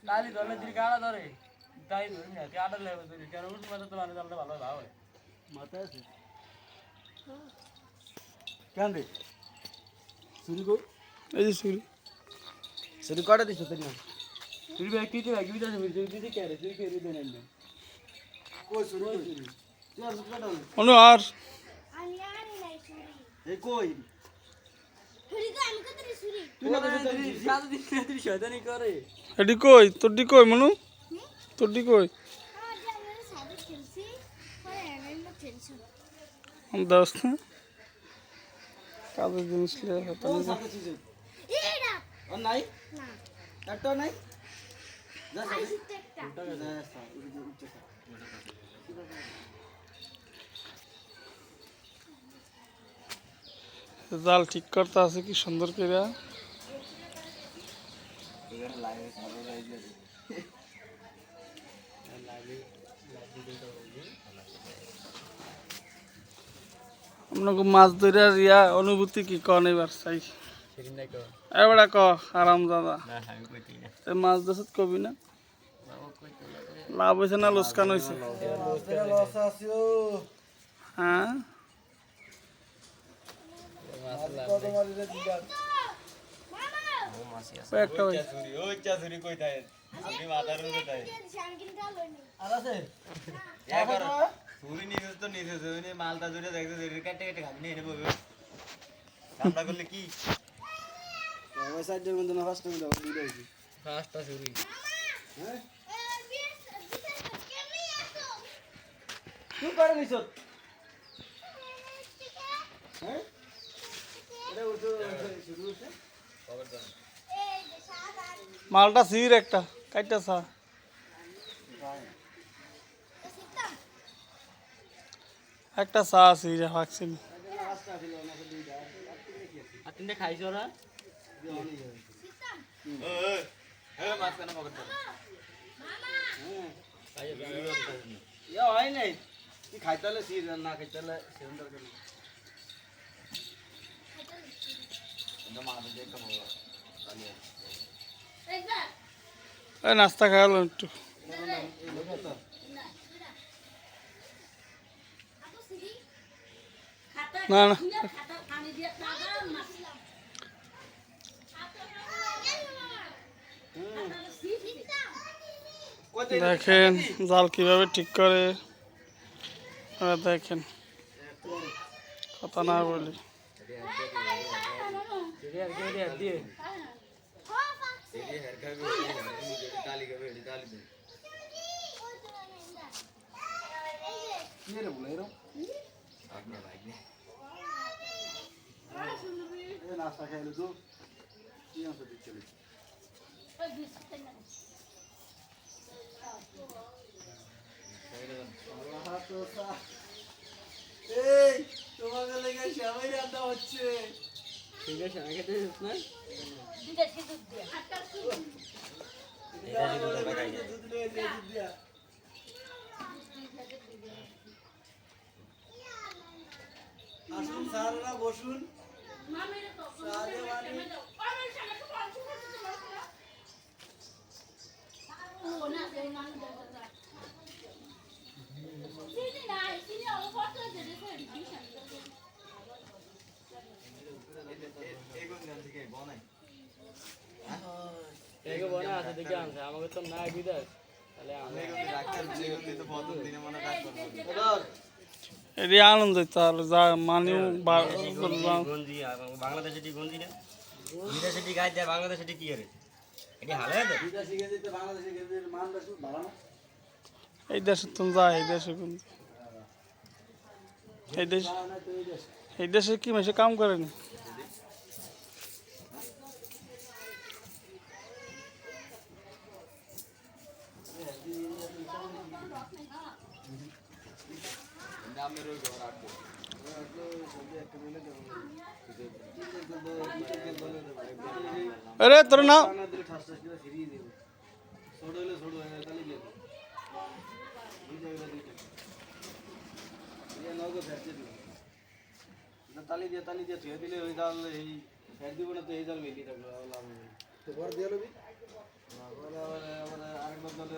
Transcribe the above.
কালি ধরলে তুই কাটা ধরে তাই ধরি না কাটা লেবে তুই কেন উঠ মাথা তো মানে জানলে ভালো ভালো হয় মাথা আছে কেন রে চুরি কই এই যে চুরি কাটা দিছ তুই না চুরি ভাই কি তুই কি দিছ চুরি কে রে চুরি কে রে দেন না কই চুরি তুই আর কাটা অনু আর আমি আনি নাই চুরি এই কই চুরি তো আমি কত চুরি তুই না চুরি সাদা দিছ তুই শয়তানি করে এডি কই তোর ডি কই মনু তোর ডি কই हम दोस्त हैं काफी दिन इसलिए होता नहीं और नहीं ट्रैक्टर नहीं जाल ठीक करता है कि सुंदर के रहा আপনাকে মাছ ধরার ইয়া অনুভূতি কি কন এবার চাই এবার ক আরাম দাদা মাছ ধরছত কবি না লাভ হয়েছে না লোসকান হয়েছে হ্যাঁ চুরি নিয়ে তো নিয়ে মালটা ধরে দেখতে কেটে কেটে খাবি না এনে বলবে কামড়া করলে কি ওই সাইডের মধ্যে না ফার্স্ট টাইম দাও দুইটা হইছে ফার্স্টটা চুরি হ্যাঁ কি করে নিছ হ্যাঁ এটা উঠো শুরু হচ্ছে খবর দাও মালটা সির একটা কাইটা সা একটা চা আছে যে ভাগছিল আর তিনটা খাইছ ওরা মাছ কেন পকেট হয় নাই কি খাইতে হলে সির না খাইতে হলে সিলিন্ডার করে নাস্তা খাওয়ালো একটু না না দেখেন জাল কিভাবে ঠিক করে দেখেন কথা না বলি নাস্তা খাইলে তো কি আছে দিচ্ছে এই তোমাকে লেগে সবাই রান্না হচ্ছে ঠিক আছে আমাকে তো না দুধ দিয়া আসুন স্যাররা বসুন আমাকে তো না বিদাস এটি আনন্দ তাহলে যা মানিও বাংলাদেশে ঠিক গঞ্জি না বিদেশে ঠিক গাছ দেয় বাংলাদেশে ঠিক কি করে এটি হালে তো এই দেশে তুমি যা এই দেশে এই দেশে কি মাসে কাম করেনি अरे তোর না তালি দিয়ে ধুয়ে দিলে ওই জাল এই ফের দিব না তো এই জাল বেরিয়ে থাকবে লাভ তো বড় দিয়ে লবি আরেকবার দলে